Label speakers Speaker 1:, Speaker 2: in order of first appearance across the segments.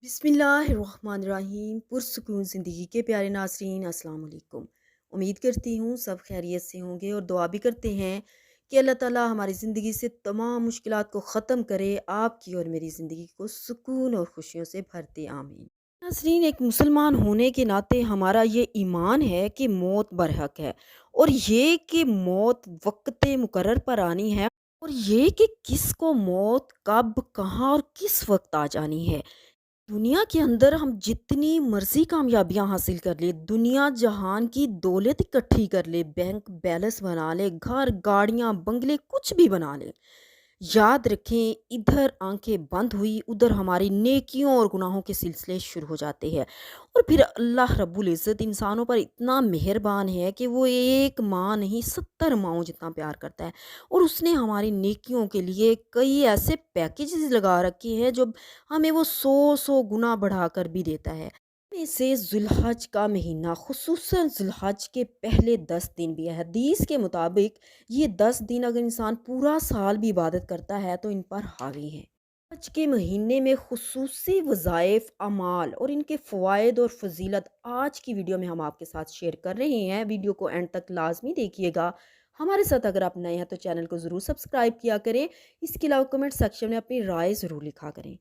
Speaker 1: बिस्मिल्लाहिर्रहमानिर्रहीम। पुरसुकून ज़िंदगी के प्यारे नाज़रीन, अस्सलाम वालेकुम। उम्मीद करती हूँ सब खैरियत से होंगे और दुआ भी करते हैं कि अल्लाह ताला हमारी ज़िंदगी से तमाम मुश्किलात को ख़त्म करे, आपकी और मेरी ज़िंदगी को सुकून और खुशियों से भर दे, आमीन। नाज़रीन, एक मुसलमान होने के नाते हमारा ये ईमान है कि मौत बरहक है और ये कि मौत वक्त मुकर्रर पर आनी है, और ये कि किसको मौत कब कहाँ और किस वक्त आ जानी है। दुनिया के अंदर हम जितनी मर्जी कामयाबियां हासिल कर ले, दुनिया जहान की दौलत इकट्ठी कर ले, बैंक बैलेंस बना ले, घर गाड़ियां बंगले कुछ भी बना ले, याद रखें इधर आंखें बंद हुई उधर हमारी नेकियों और गुनाहों के सिलसिले शुरू हो जाते हैं। और फिर अल्लाह रब्बुल इज़्ज़त इंसानों पर इतना मेहरबान है कि वो एक माँ नहीं 70 माँओं जितना प्यार करता है, और उसने हमारी नेकियों के लिए कई ऐसे पैकेजेस लगा रखे हैं जो हमें वो सौ सौ गुना बढ़ाकर भी देता है। में से जुल्हज का महीना, खुसूसन जुल्हज के पहले 10 दिन भी है। हदीस के मुताबिक ये 10 दिन अगर इंसान पूरा साल भी इबादत करता है तो इन पर हावी है। हज के महीने में खुसूसी वज़ाइफ अमाल और इनके फ़वाइद और फजीलत आज की वीडियो में हम आपके साथ शेयर कर रहे हैं। वीडियो को एंड तक लाजमी देखिएगा। हमारे साथ अगर आप नए हैं तो चैनल को ज़रूर सब्सक्राइब किया करें। इसके अलावा कमेंट सेक्शन में अपनी राय ज़रूर लिखा करें।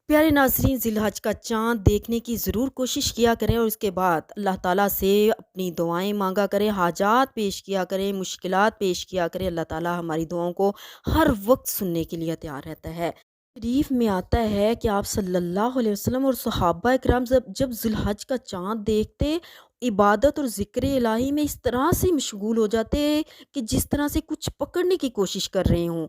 Speaker 1: प्यारे नाज़रीन, ज़िलहज का चाँद देखने की ज़रूर कोशिश किया करें और उसके बाद अल्लाह ताला से अपनी दुआएं मांगा करें, हाजात पेश किया करें, मुश्किलात पेश किया करें। अल्लाह ताला हमारी दुआओं को हर वक्त सुनने के लिए तैयार रहता है। शरीफ में आता है कि आप सल्लल्लाहु अलैहि वसल्लम और सहाबा इकराम जब जब ज़िलहज का चाँद देखते, इबादत और ज़िक्र इलाही में इस तरह से मशगूल हो जाते कि जिस तरह से कुछ पकड़ने की कोशिश कर रहे हों।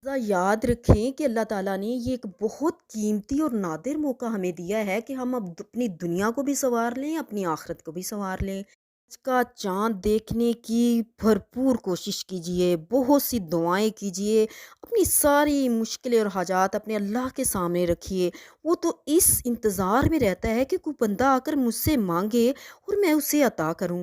Speaker 1: ज़रा याद रखें कि अल्लाह ताला ने ये एक बहुत कीमती और नादिर मौका हमें दिया है कि हम अब अपनी दुनिया को भी संवार लें, अपनी आखिरत को भी संवार लें। इसका चाँद देखने की भरपूर कोशिश कीजिए, बहुत सी दुआएं कीजिए, अपनी सारी मुश्किलें और हाजात अपने अल्लाह के सामने रखिए। वो तो इस इंतज़ार में रहता है कि कोई बंदा आकर मुझसे मांगे और मैं उसे अता करूं।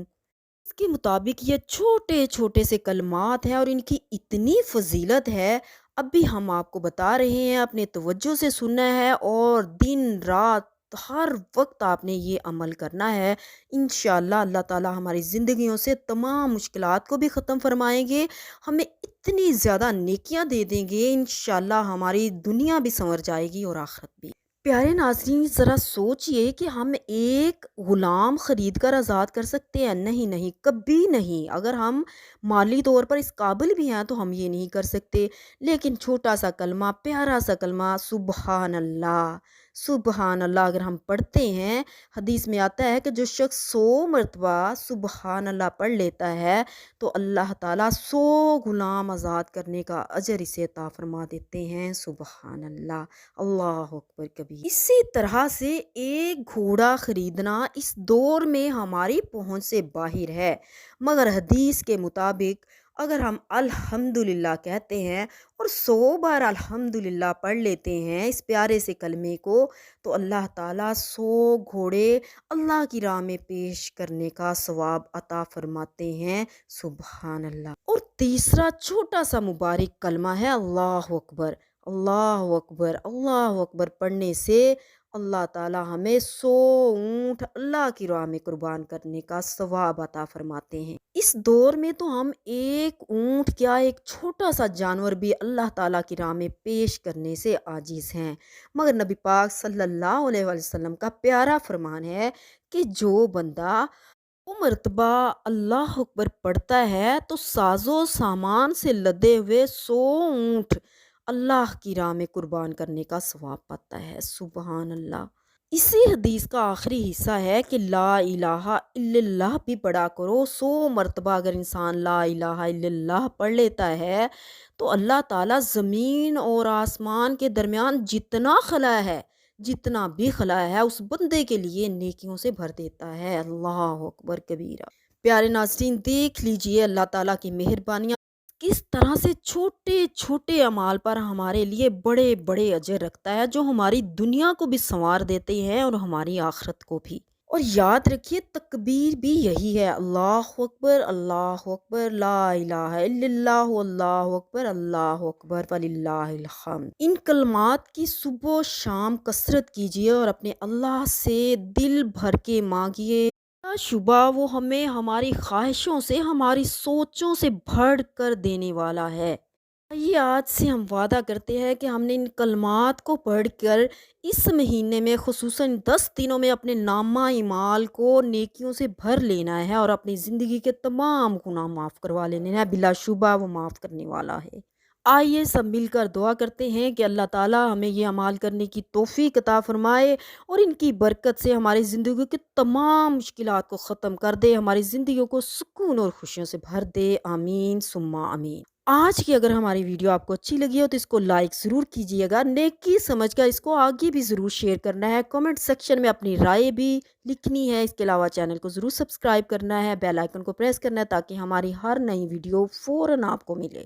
Speaker 1: इसके मुताबिक ये छोटे छोटे से कलमात हैं और इनकी इतनी फजीलत है। अब भी हम आपको बता रहे हैं, अपने तवज्जो से सुनना है और दिन रात हर वक्त आपने ये अमल करना है। इंशाअल्लाह अल्लाह ताला हमारी ज़िंदगियों से तमाम मुश्किलात को भी ख़त्म फरमाएंगे, हमें इतनी ज़्यादा नेकियां दे देंगे, इंशाअल्लाह हमारी दुनिया भी संवर जाएगी और आखिरत भी। प्यारे नाज़रीन, ज़रा सोचिए कि हम एक ग़ुलाम ख़रीद कर आज़ाद कर सकते हैं? नहीं, नहीं, कभी नहीं। अगर हम माली तौर पर इस काबिल भी हैं तो हम ये नहीं कर सकते। लेकिन छोटा-सा कलमा, प्यारा-सा कलमा सुबहान अल्लाह, सुबहान अल्लाह अगर हम पढ़ते हैं, हदीस में आता है कि जो शख़्स 100 मरतबा सुबहान अल्लाह पढ़ लेता है तो अल्लाह ताला 100 ग़ुलाम आज़ाद करने का अजर इसे अता फ़रमा देते हैं। सुबहान अल्लाह, अल्लाह अकबर कबीर। इसी तरह से एक घोड़ा खरीदना इस दौर में हमारी पहुंच से बाहर है, मगर हदीस के मुताबिक अगर हम अल्हम्दुलिल्लाह कहते हैं और 100 बार अल्हम्दुलिल्लाह पढ़ लेते हैं इस प्यारे से कलमे को, तो अल्लाह ताला 100 घोड़े अल्लाह की राह में पेश करने का सवाब अता फरमाते हैं। सुबहान अल्लाह। और तीसरा छोटा सा मुबारक कलमा है अल्लाह अकबर। अल्लाह अकबर, अल्लाह अकबर पढ़ने से अल्लाह ताला हमें 100 ऊँट अल्लाह की राह में कुर्बान करने का सवाब अता फरमाते हैं। इस दौर में तो हम एक ऊँट क्या, एक छोटा सा जानवर भी अल्लाह ताला की राह में पेश करने से आजिज़ हैं, मगर नबी पाक सल्लल्लाहु अलैहि वसल्लम का प्यारा फरमान है कि जो बंदा वो मर्तबा अल्लाह अकबर पढ़ता है तो साजो सामान से लदे हुए 100 ऊँट अल्लाह की राह में कुर्बान करने का सवाब पाता है। सुबहान अल्लाह। इसी हदीस का आखिरी हिस्सा है कि ला इलाहा इल्लल्लाह भी पढ़ा करो। 100 मरतबा अगर इंसान ला इलाहा इल्लल्लाह पढ़ लेता है तो अल्लाह ताला ज़मीन और आसमान के दरमियान जितना खला है, जितना भी खला है, उस बंदे के लिए नेकियों से भर देता है। अल्लाह अकबर कबीरा। प्यारे नाज़रीन, देख लीजिए अल्लाह ताला की मेहरबानियाँ किस तरह से छोटे छोटे अमाल पर हमारे लिए बड़े बड़े अजर रखता है, जो हमारी दुनिया को भी संवार देते हैं और हमारी आखिरत को भी। اور یاد رکھیے تکبیر بھی یہی ہے، اللہ اکبر لا الہ الا اللہ اللہ اکبر وللہ الحمد۔ ان کلمات کی صبح و شام کثرت کیجیے اور اپنے اللہ سے دل بھر کے مانگیے، لا شبہ وہ ہمیں ہماری خواہشوں سے، ہماری سوچوں سے بڑھ کر دینے والا ہے۔ آئیے آج سے ہم وعدہ کرتے ہیں کہ ہم نے ان کلمات کو پڑھ کر اس مہینے میں خصوصاً 10 دنوں میں اپنے نامہ اعمال کو نیکیوں سے بھر لینا ہے اور اپنی زندگی کے تمام گناہ معاف کروا لینے ہیں، بلا شبہ وہ معاف کرنے والا ہے۔ آئیے سب مل کر دعا کرتے ہیں کہ اللہ تعالی ہمیں یہ اعمال کرنے کی توفیق عطا فرمائے اور ان کی برکت سے ہماری زندگی کے تمام مشکلات کو ختم کر دے، ہماری زندگیوں کو سکون اور خوشیوں سے بھر دے، آمین ثم آمین۔ آج کی اگر ہماری ویڈیو آپ کو اچھی لگی ہو تو اس کو لائک ضرور کیجیے گا، نیکی سمجھ کر اس کو آگے بھی ضرور شیئر کرنا ہے، کمنٹ سیکشن میں اپنی رائے بھی لکھنی ہے۔ اس کے علاوہ چینل کو ضرور سبسکرائب کرنا ہے، بیل آئیکن کو پریس کرنا ہے تاکہ ہماری ہر نئی ویڈیو فوراً آپ کو ملے۔